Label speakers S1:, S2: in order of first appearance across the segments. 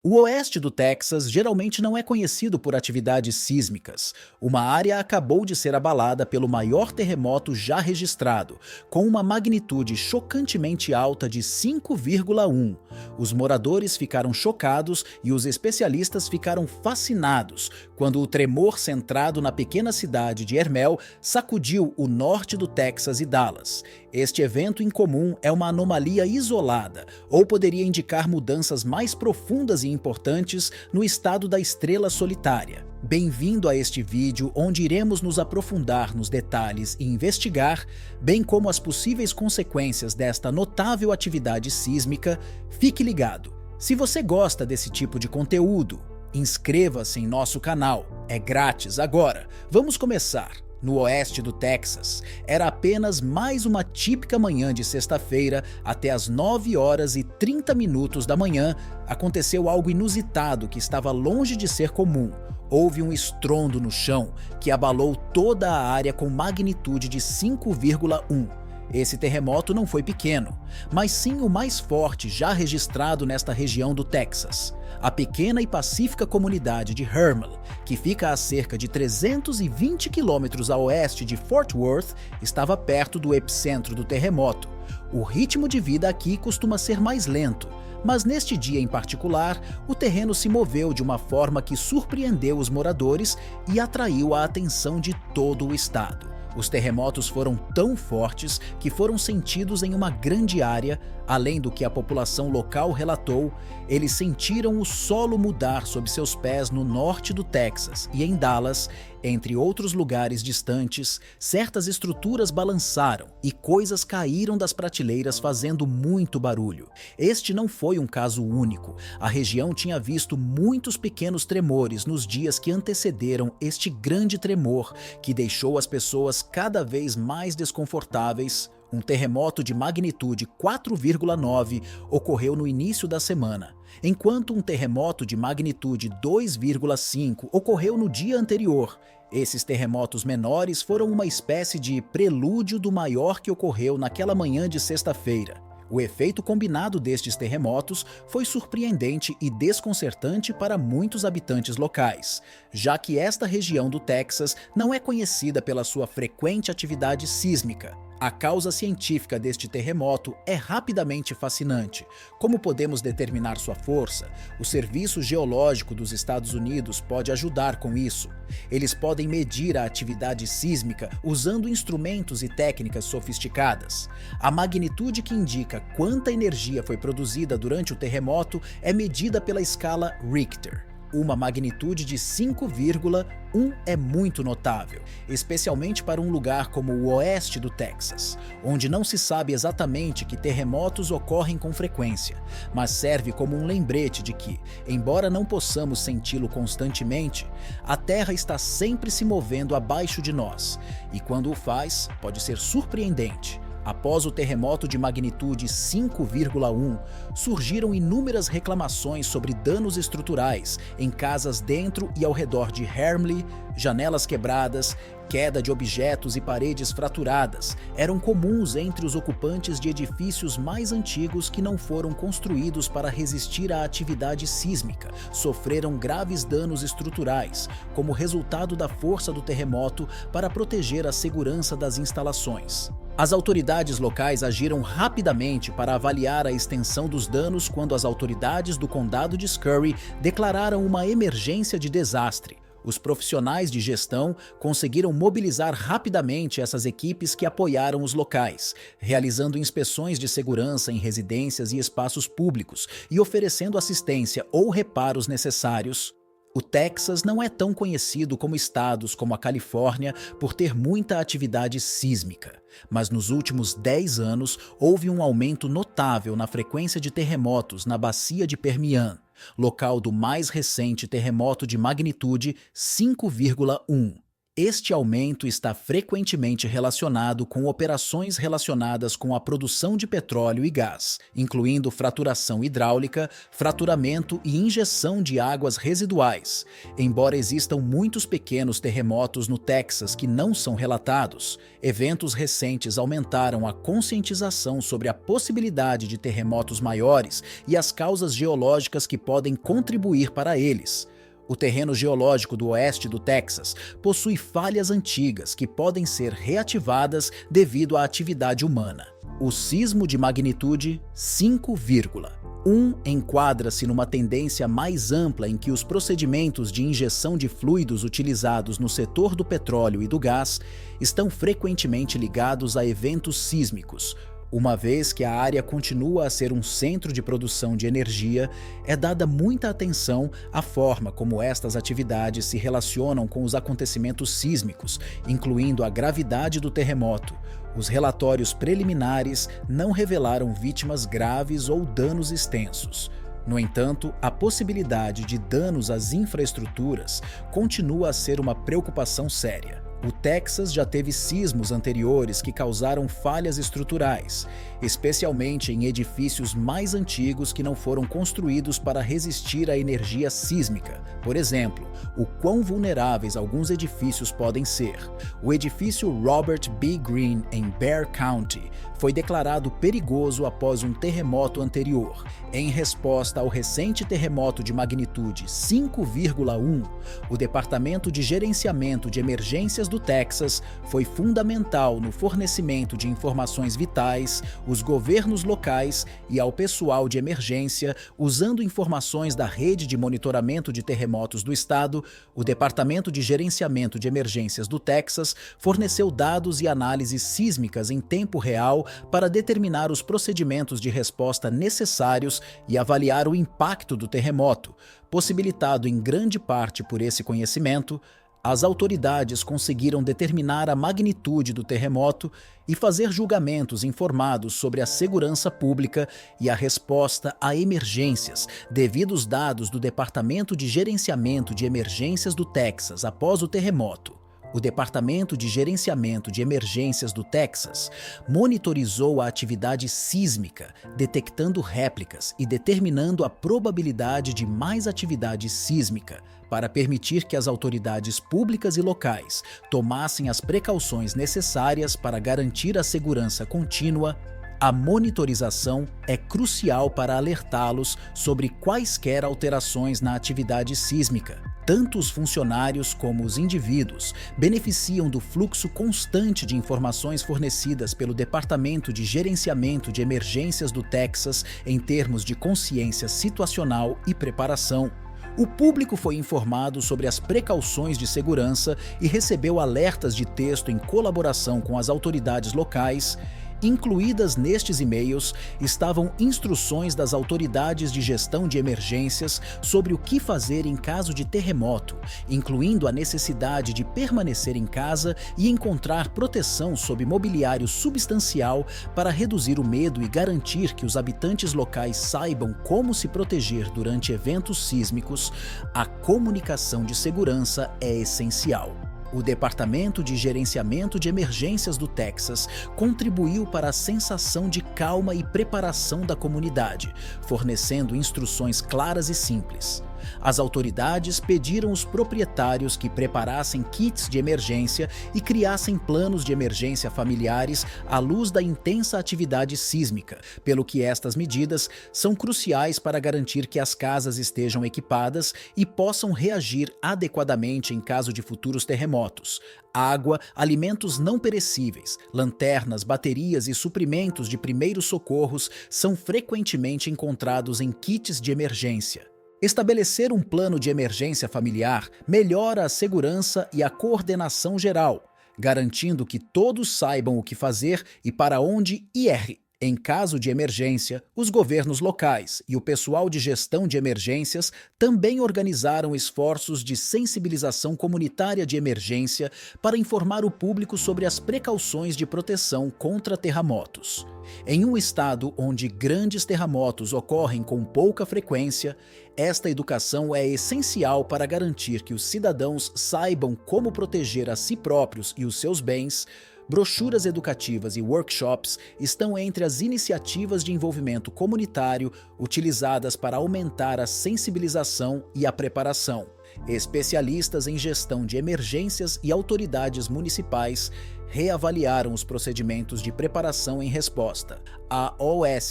S1: O oeste do Texas geralmente não é conhecido por atividades sísmicas. Uma área acabou de ser abalada pelo maior terremoto já registrado, com uma magnitude chocantemente alta de 5,1. Os moradores ficaram chocados e os especialistas ficaram fascinados quando o tremor centrado na pequena cidade de Hermel sacudiu o norte do Texas e Dallas. Este evento incomum é uma anomalia isolada, ou poderia indicar mudanças mais profundas e importantes no estado da estrela solitária. Bem-vindo a este vídeo onde iremos nos aprofundar nos detalhes e investigar, bem como as possíveis consequências desta notável atividade sísmica. Fique ligado! Se você gosta desse tipo de conteúdo, inscreva-se em nosso canal. É grátis agora. Vamos começar! No oeste do Texas, era apenas mais uma típica manhã de sexta-feira. Até às 9h30 da manhã, aconteceu algo inusitado que estava longe de ser comum. Houve um estrondo no chão que abalou toda a área com magnitude de 5,1. Esse terremoto não foi pequeno, mas sim o mais forte já registrado nesta região do Texas. A pequena e pacífica comunidade de Hermel, que fica a cerca de 320 quilômetros a oeste de Fort Worth, estava perto do epicentro do terremoto. O ritmo de vida aqui costuma ser mais lento, mas neste dia em particular, o terreno se moveu de uma forma que surpreendeu os moradores e atraiu a atenção de todo o estado. Os terremotos foram tão fortes que foram sentidos em uma grande área. Além do que a população local relatou, eles sentiram o solo mudar sob seus pés no norte do Texas e em Dallas. Entre outros lugares distantes, certas estruturas balançaram e coisas caíram das prateleiras fazendo muito barulho. Este não foi um caso único. A região tinha visto muitos pequenos tremores nos dias que antecederam este grande tremor, que deixou as pessoas cada vez mais desconfortáveis. Um terremoto de magnitude 4,9 ocorreu no início da semana, enquanto um terremoto de magnitude 2,5 ocorreu no dia anterior. Esses terremotos menores foram uma espécie de prelúdio do maior que ocorreu naquela manhã de sexta-feira. O efeito combinado destes terremotos foi surpreendente e desconcertante para muitos habitantes locais, já que esta região do Texas não é conhecida pela sua frequente atividade sísmica. A causa científica deste terremoto é rapidamente fascinante. Como podemos determinar sua força? O Serviço Geológico dos Estados Unidos pode ajudar com isso. Eles podem medir a atividade sísmica usando instrumentos e técnicas sofisticadas. A magnitude que indica quanta energia foi produzida durante o terremoto é medida pela escala Richter. Uma magnitude de 5,1 é muito notável, especialmente para um lugar como o oeste do Texas, onde não se sabe exatamente que terremotos ocorrem com frequência, mas serve como um lembrete de que, embora não possamos senti-lo constantemente, a Terra está sempre se movendo abaixo de nós, e quando o faz, pode ser surpreendente. Após o terremoto de magnitude 5,1, surgiram inúmeras reclamações sobre danos estruturais em casas dentro e ao redor de Hermel. Janelas quebradas, queda de objetos e paredes fraturadas eram comuns entre os ocupantes de edifícios mais antigos que não foram construídos para resistir à atividade sísmica. Sofreram graves danos estruturais, como resultado da força do terremoto para proteger a segurança das instalações. As autoridades locais agiram rapidamente para avaliar a extensão dos danos quando as autoridades do condado de Scurry declararam uma emergência de desastre. Os profissionais de gestão conseguiram mobilizar rapidamente essas equipes que apoiaram os locais, realizando inspeções de segurança em residências e espaços públicos e oferecendo assistência ou reparos necessários. O Texas não é tão conhecido como estados como a Califórnia por ter muita atividade sísmica, mas nos últimos 10 anos houve um aumento notável na frequência de terremotos na bacia de Permian, local do mais recente terremoto de magnitude 5,1. Este aumento está frequentemente relacionado com operações relacionadas com a produção de petróleo e gás, incluindo fraturação hidráulica, fraturamento e injeção de águas residuais. Embora existam muitos pequenos terremotos no Texas que não são relatados, eventos recentes aumentaram a conscientização sobre a possibilidade de terremotos maiores e as causas geológicas que podem contribuir para eles. O terreno geológico do oeste do Texas possui falhas antigas que podem ser reativadas devido à atividade humana. O sismo de magnitude 5,1 enquadra-se numa tendência mais ampla em que os procedimentos de injeção de fluidos utilizados no setor do petróleo e do gás estão frequentemente ligados a eventos sísmicos. Uma vez que a área continua a ser um centro de produção de energia, é dada muita atenção à forma como estas atividades se relacionam com os acontecimentos sísmicos, incluindo a gravidade do terremoto. Os relatórios preliminares não revelaram vítimas graves ou danos extensos. No entanto, a possibilidade de danos às infraestruturas continua a ser uma preocupação séria. O Texas já teve sismos anteriores que causaram falhas estruturais, especialmente em edifícios mais antigos que não foram construídos para resistir à energia sísmica. Por exemplo, o quão vulneráveis alguns edifícios podem ser. O edifício Robert B. Greene, em Bexar County, foi declarado perigoso após um terremoto anterior. Em resposta ao recente terremoto de magnitude 5,1, o Departamento de Gerenciamento de Emergências do Texas foi fundamental no fornecimento de informações vitais, os governos locais e ao pessoal de emergência, usando informações da rede de monitoramento de terremotos do estado. O Departamento de Gerenciamento de Emergências do Texas forneceu dados e análises sísmicas em tempo real para determinar os procedimentos de resposta necessários e avaliar o impacto do terremoto. Possibilitado em grande parte por esse conhecimento, as autoridades conseguiram determinar a magnitude do terremoto e fazer julgamentos informados sobre a segurança pública e a resposta a emergências, devido aos dados do Departamento de Gerenciamento de Emergências do Texas após o terremoto. O Departamento de Gerenciamento de Emergências do Texas monitorizou a atividade sísmica, detectando réplicas e determinando a probabilidade de mais atividade sísmica, para permitir que as autoridades públicas e locais tomassem as precauções necessárias para garantir a segurança contínua. A monitorização é crucial para alertá-los sobre quaisquer alterações na atividade sísmica. Tanto os funcionários como os indivíduos beneficiam do fluxo constante de informações fornecidas pelo Departamento de Gerenciamento de Emergências do Texas em termos de consciência situacional e preparação. O público foi informado sobre as precauções de segurança e recebeu alertas de texto em colaboração com as autoridades locais. Incluídas nestes e-mails estavam instruções das autoridades de gestão de emergências sobre o que fazer em caso de terremoto, incluindo a necessidade de permanecer em casa e encontrar proteção sob mobiliário substancial para reduzir o medo e garantir que os habitantes locais saibam como se proteger durante eventos sísmicos. A comunicação de segurança é essencial. O Departamento de Gerenciamento de Emergências do Texas contribuiu para a sensação de calma e preparação da comunidade, fornecendo instruções claras e simples. As autoridades pediram aos proprietários que preparassem kits de emergência e criassem planos de emergência familiares à luz da intensa atividade sísmica, pelo que estas medidas são cruciais para garantir que as casas estejam equipadas e possam reagir adequadamente em caso de futuros terremotos. Água, alimentos não perecíveis, lanternas, baterias e suprimentos de primeiros socorros são frequentemente encontrados em kits de emergência. Estabelecer um plano de emergência familiar melhora a segurança e a coordenação geral, garantindo que todos saibam o que fazer e para onde ir. Em caso de emergência, os governos locais e o pessoal de gestão de emergências também organizaram esforços de sensibilização comunitária de emergência para informar o público sobre as precauções de proteção contra terremotos. Em um estado onde grandes terremotos ocorrem com pouca frequência, esta educação é essencial para garantir que os cidadãos saibam como proteger a si próprios e os seus bens. Brochuras educativas e workshops estão entre as iniciativas de envolvimento comunitário utilizadas para aumentar a sensibilização e a preparação. Especialistas em gestão de emergências e autoridades municipais reavaliaram os procedimentos de preparação em resposta a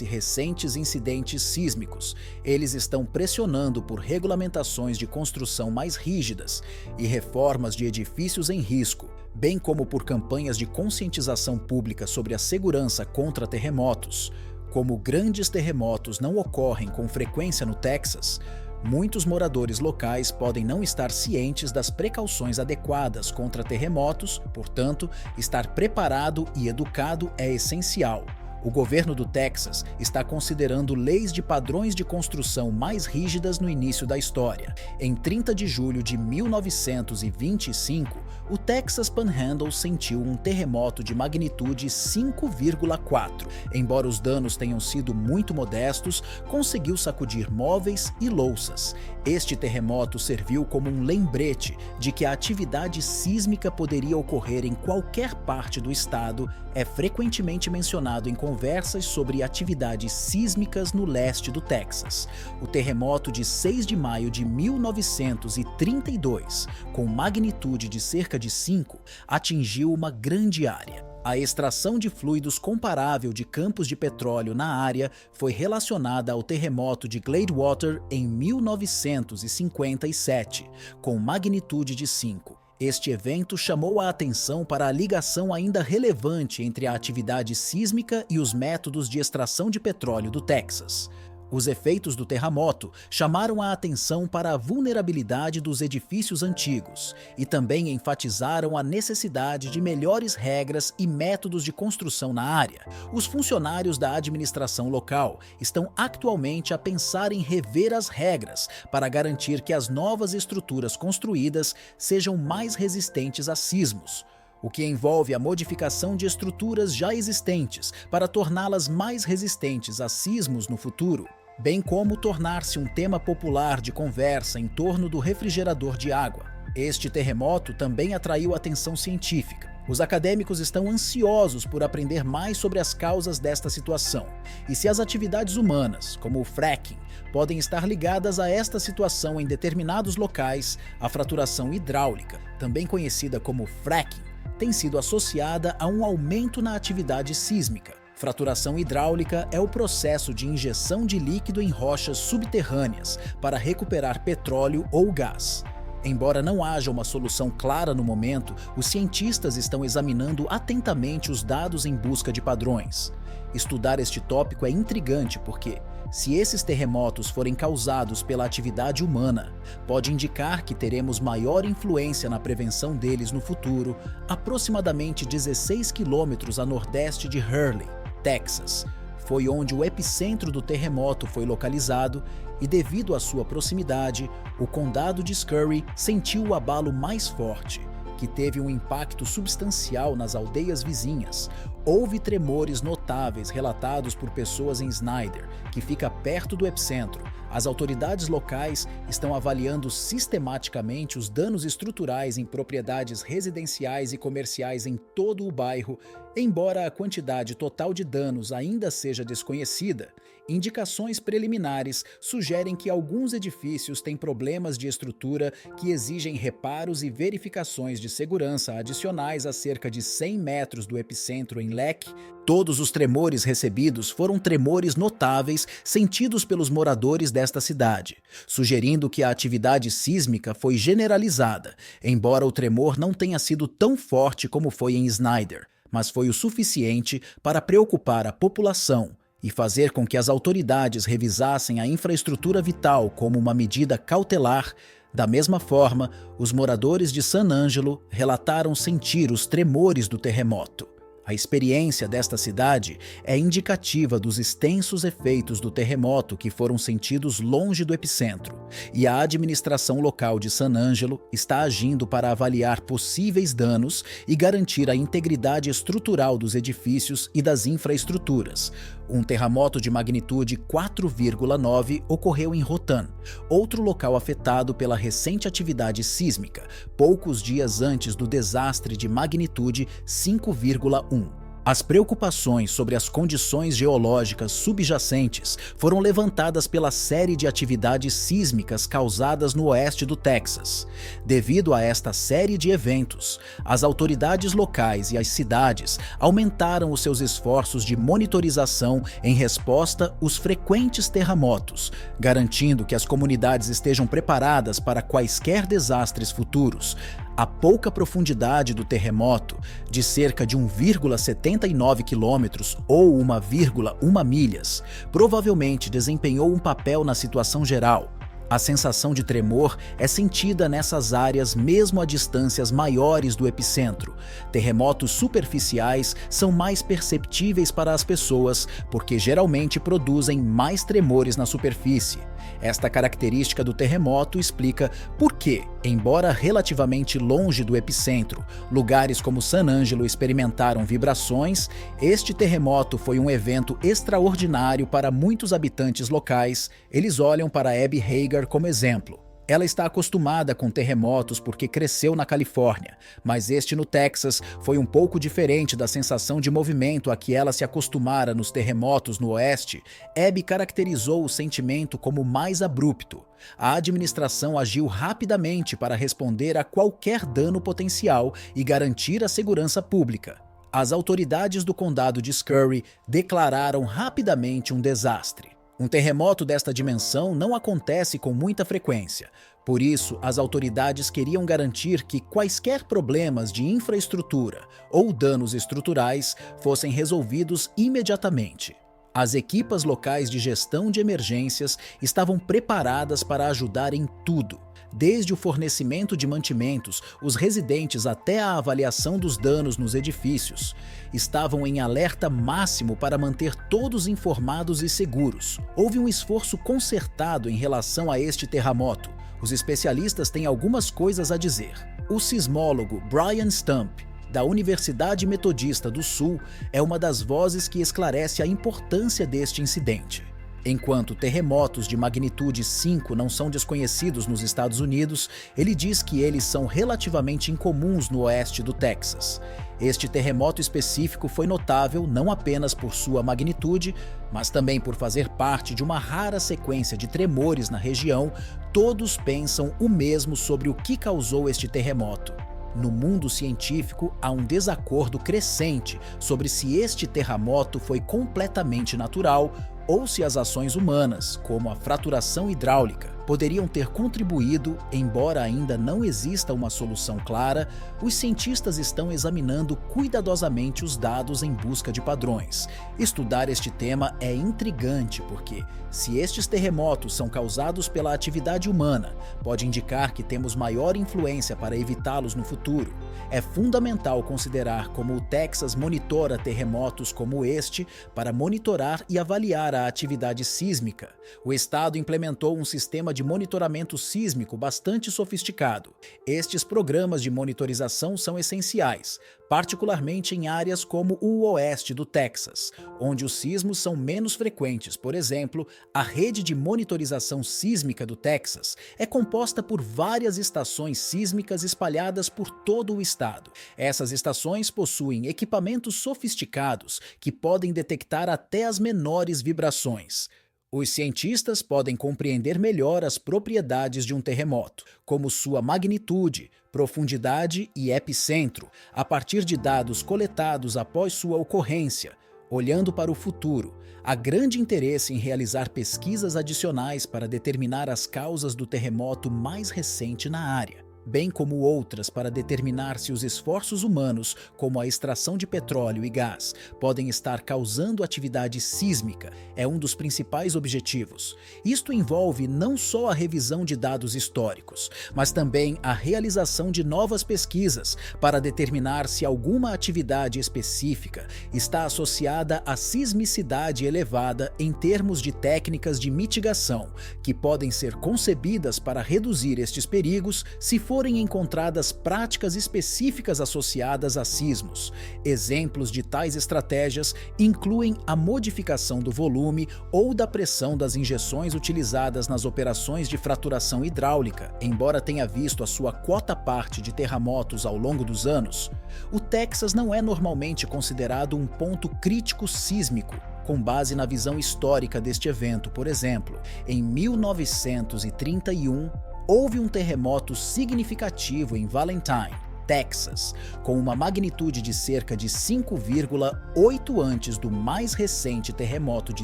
S1: recentes incidentes sísmicos. Eles estão pressionando por regulamentações de construção mais rígidas e reformas de edifícios em risco, bem como por campanhas de conscientização pública sobre a segurança contra terremotos. Como grandes terremotos não ocorrem com frequência no Texas, muitos moradores locais podem não estar cientes das precauções adequadas contra terremotos, portanto, estar preparado e educado é essencial. O governo do Texas está considerando leis de padrões de construção mais rígidas no início da história. Em 30 de julho de 1925, o Texas Panhandle sentiu um terremoto de magnitude 5,4. Embora os danos tenham sido muito modestos, conseguiu sacudir móveis e louças. Este terremoto serviu como um lembrete de que a atividade sísmica poderia ocorrer em qualquer parte do estado. É frequentemente mencionado em conversas sobre atividades sísmicas no leste do Texas. O terremoto de 6 de maio de 1932, com magnitude de cerca de 5, atingiu uma grande área. A extração de fluidos comparável de campos de petróleo na área foi relacionada ao terremoto de Gladewater em 1957, com magnitude de 5. Este evento chamou a atenção para a ligação ainda relevante entre a atividade sísmica e os métodos de extração de petróleo do Texas. Os efeitos do terremoto chamaram a atenção para a vulnerabilidade dos edifícios antigos e também enfatizaram a necessidade de melhores regras e métodos de construção na área. Os funcionários da administração local estão atualmente a pensar em rever as regras para garantir que as novas estruturas construídas sejam mais resistentes a sismos, o que envolve a modificação de estruturas já existentes para torná-las mais resistentes a sismos no futuro, bem como tornar-se um tema popular de conversa em torno do refrigerador de água. Este terremoto também atraiu atenção científica. Os acadêmicos estão ansiosos por aprender mais sobre as causas desta situação e se as atividades humanas, como o fracking, podem estar ligadas a esta situação em determinados locais. A fraturação hidráulica, também conhecida como fracking, tem sido associada a um aumento na atividade sísmica. Fraturação hidráulica é o processo de injeção de líquido em rochas subterrâneas para recuperar petróleo ou gás. Embora não haja uma solução clara no momento, os cientistas estão examinando atentamente os dados em busca de padrões. Estudar este tópico é intrigante porque, se esses terremotos forem causados pela atividade humana, pode indicar que teremos maior influência na prevenção deles no futuro, aproximadamente 16 quilômetros a nordeste de Hurley, Texas. Foi onde o epicentro do terremoto foi localizado e, devido à sua proximidade, o condado de Scurry sentiu o abalo mais forte, que teve um impacto substancial nas aldeias vizinhas. Houve tremores notáveis relatados por pessoas em Snyder, que fica perto do epicentro. As autoridades locais estão avaliando sistematicamente os danos estruturais em propriedades residenciais e comerciais em todo o bairro. Embora a quantidade total de danos ainda seja desconhecida, indicações preliminares sugerem que alguns edifícios têm problemas de estrutura que exigem reparos e verificações de segurança adicionais a cerca de 100 metros do epicentro em Leck. Todos os tremores recebidos foram tremores notáveis sentidos pelos moradores desta cidade, sugerindo que a atividade sísmica foi generalizada, embora o tremor não tenha sido tão forte como foi em Snyder, mas foi o suficiente para preocupar a população e fazer com que as autoridades revisassem a infraestrutura vital como uma medida cautelar. Da mesma forma, os moradores de San Angelo relataram sentir os tremores do terremoto. A experiência desta cidade é indicativa dos extensos efeitos do terremoto que foram sentidos longe do epicentro, e a administração local de San Angelo está agindo para avaliar possíveis danos e garantir a integridade estrutural dos edifícios e das infraestruturas. Um terremoto de magnitude 4,9 ocorreu em Rotan, outro local afetado pela recente atividade sísmica, poucos dias antes do desastre de magnitude 5,1. As preocupações sobre as condições geológicas subjacentes foram levantadas pela série de atividades sísmicas causadas no oeste do Texas. Devido a esta série de eventos, as autoridades locais e as cidades aumentaram os seus esforços de monitorização em resposta aos frequentes terremotos, garantindo que as comunidades estejam preparadas para quaisquer desastres futuros. A pouca profundidade do terremoto, de cerca de 1,79 quilômetros ou 1,1 milhas, provavelmente desempenhou um papel na situação geral. A sensação de tremor é sentida nessas áreas mesmo a distâncias maiores do epicentro. Terremotos superficiais são mais perceptíveis para as pessoas porque geralmente produzem mais tremores na superfície. Esta característica do terremoto explica por que, embora relativamente longe do epicentro, lugares como San Angelo experimentaram vibrações. Este terremoto foi um evento extraordinário para muitos habitantes locais. Eles olham para Abby Hagar como exemplo. Ela está acostumada com terremotos porque cresceu na Califórnia, mas este no Texas foi um pouco diferente da sensação de movimento a que ela se acostumara nos terremotos no oeste. Abby caracterizou o sentimento como mais abrupto. A administração agiu rapidamente para responder a qualquer dano potencial e garantir a segurança pública. As autoridades do condado de Scurry declararam rapidamente um desastre. Um terremoto desta dimensão não acontece com muita frequência. Por isso, as autoridades queriam garantir que quaisquer problemas de infraestrutura ou danos estruturais fossem resolvidos imediatamente. As equipas locais de gestão de emergências estavam preparadas para ajudar em tudo. Desde o fornecimento de mantimentos, os residentes até a avaliação dos danos nos edifícios, estavam em alerta máximo para manter todos informados e seguros. Houve um esforço concertado em relação a este terremoto. Os especialistas têm algumas coisas a dizer. O sismólogo Brian Stump, da Universidade Metodista do Sul, é uma das vozes que esclarece a importância deste incidente. Enquanto terremotos de magnitude 5 não são desconhecidos nos Estados Unidos, ele diz que eles são relativamente incomuns no oeste do Texas. Este terremoto específico foi notável não apenas por sua magnitude, mas também por fazer parte de uma rara sequência de tremores na região. Todos pensam o mesmo sobre o que causou este terremoto. No mundo científico, há um desacordo crescente sobre se este terremoto foi completamente natural ou se as ações humanas, como a fraturação hidráulica, poderiam ter contribuído. Embora ainda não exista uma solução clara, os cientistas estão examinando cuidadosamente os dados em busca de padrões. Estudar este tema é intrigante porque, se estes terremotos são causados pela atividade humana, pode indicar que temos maior influência para evitá-los no futuro. É fundamental considerar como o Texas monitora terremotos como este para monitorar e avaliar a atividade sísmica. O estado implementou um sistema de monitoramento sísmico bastante sofisticado. Estes programas de monitorização são essenciais, particularmente em áreas como o oeste do Texas, onde os sismos são menos frequentes. Por exemplo, a rede de monitorização sísmica do Texas é composta por várias estações sísmicas espalhadas por todo o estado. Essas estações possuem equipamentos sofisticados que podem detectar até as menores vibrações. Os cientistas podem compreender melhor as propriedades de um terremoto, como sua magnitude, profundidade e epicentro, a partir de dados coletados após sua ocorrência. Olhando para o futuro, há grande interesse em realizar pesquisas adicionais para determinar as causas do terremoto mais recente na área. bem como outras para determinar se os esforços humanos, como a extração de petróleo e gás, podem estar causando atividade sísmica, é um dos principais objetivos. Isto envolve não só a revisão de dados históricos, mas também a realização de novas pesquisas para determinar se alguma atividade específica está associada à sismicidade elevada em termos de técnicas de mitigação, que podem ser concebidas para reduzir estes perigos se forem encontradas práticas específicas associadas a sismos. Exemplos de tais estratégias incluem a modificação do volume ou da pressão das injeções utilizadas nas operações de fraturação hidráulica. Embora tenha visto a sua quota-parte de terremotos ao longo dos anos, o Texas não é normalmente considerado um ponto crítico sísmico. Com base na visão histórica deste evento, por exemplo, em 1931, houve um terremoto significativo em Valentine, Texas, com uma magnitude de cerca de 5,8 antes do mais recente terremoto de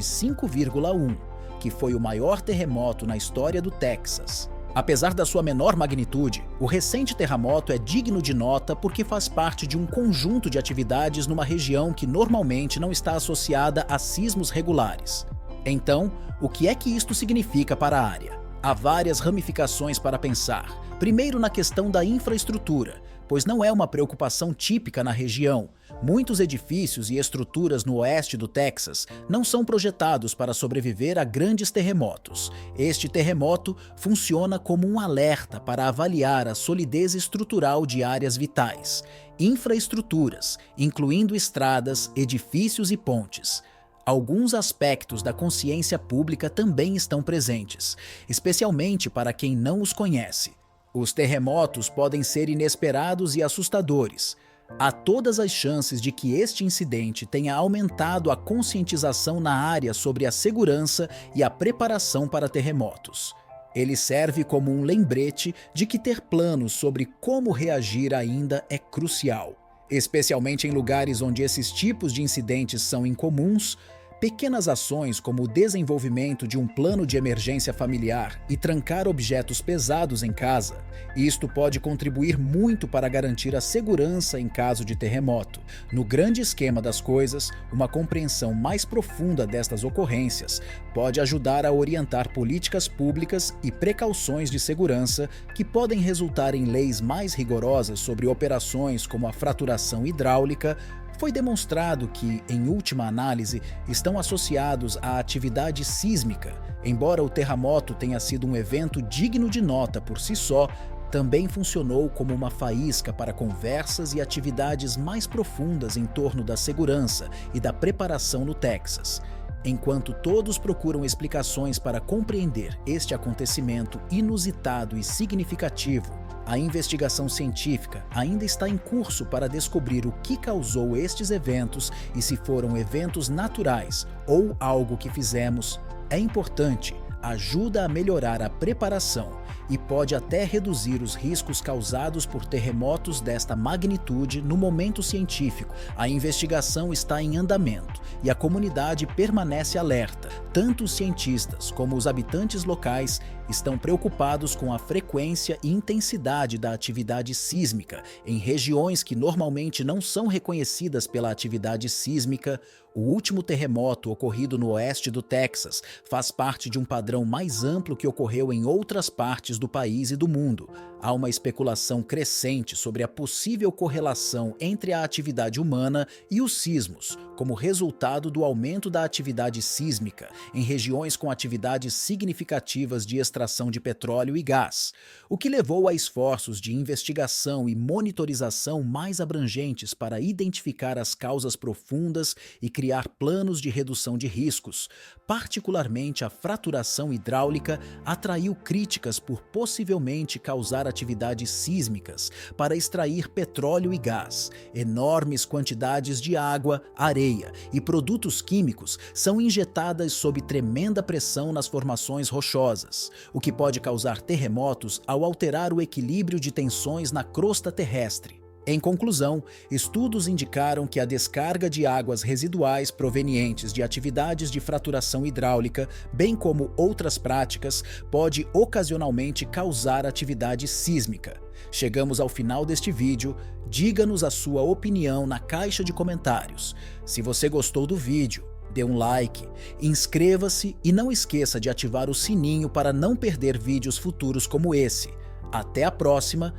S1: 5,1, que foi o maior terremoto na história do Texas. Apesar da sua menor magnitude, o recente terremoto é digno de nota porque faz parte de um conjunto de atividades numa região que normalmente não está associada a sismos regulares. Então, o que é que isto significa para a área? Há várias ramificações para pensar. Primeiro, na questão da infraestrutura, pois não é uma preocupação típica na região. Muitos edifícios e estruturas no oeste do Texas não são projetados para sobreviver a grandes terremotos. Este terremoto funciona como um alerta para avaliar a solidez estrutural de áreas vitais, infraestruturas, incluindo estradas, edifícios e pontes. Alguns aspectos da consciência pública também estão presentes, especialmente para quem não os conhece. Os terremotos podem ser inesperados e assustadores. Há todas as chances de que este incidente tenha aumentado a conscientização na área sobre a segurança e a preparação para terremotos. Ele serve como um lembrete de que ter planos sobre como reagir ainda é crucial. Especialmente em lugares onde esses tipos de incidentes são incomuns. Pequenas ações como o desenvolvimento de um plano de emergência familiar e trancar objetos pesados em casa, isto pode contribuir muito para garantir a segurança em caso de terremoto. No grande esquema das coisas, uma compreensão mais profunda destas ocorrências pode ajudar a orientar políticas públicas e precauções de segurança que podem resultar em leis mais rigorosas sobre operações como a fraturação hidráulica. Foi demonstrado que, em última análise, estão associados à atividade sísmica. Embora o terremoto tenha sido um evento digno de nota por si só, também funcionou como uma faísca para conversas e atividades mais profundas em torno da segurança e da preparação no Texas. Enquanto todos procuram explicações para compreender este acontecimento inusitado e significativo, a investigação científica ainda está em curso para descobrir o que causou estes eventos e se foram eventos naturais ou algo que fizemos. É importante, ajuda a melhorar a preparação e pode até reduzir os riscos causados por terremotos desta magnitude no momento científico. A investigação está em andamento e a comunidade permanece alerta. Tanto os cientistas como os habitantes locais estão preocupados com a frequência e intensidade da atividade sísmica em regiões que normalmente não são reconhecidas pela atividade sísmica. O último terremoto ocorrido no oeste do Texas faz parte de um padrão mais amplo que ocorreu em outras partes do país e do mundo. Há uma especulação crescente sobre a possível correlação entre a atividade humana e os sismos, como resultado do aumento da atividade sísmica em regiões com atividades significativas de extração de petróleo e gás, o que levou a esforços de investigação e monitorização mais abrangentes para identificar as causas profundas e criar planos de redução de riscos. Particularmente a fraturação hidráulica atraiu críticas por possivelmente causar atividades sísmicas para extrair petróleo e gás. Enormes quantidades de água, areia e produtos químicos são injetadas sob tremenda pressão nas formações rochosas, o que pode causar terremotos ao alterar o equilíbrio de tensões na crosta terrestre. Em conclusão, estudos indicaram que a descarga de águas residuais provenientes de atividades de fraturação hidráulica, bem como outras práticas, pode ocasionalmente causar atividade sísmica. Chegamos ao final deste vídeo, diga-nos a sua opinião na caixa de comentários. Se você gostou do vídeo, dê um like, inscreva-se e não esqueça de ativar o sininho para não perder vídeos futuros como esse. Até a próxima!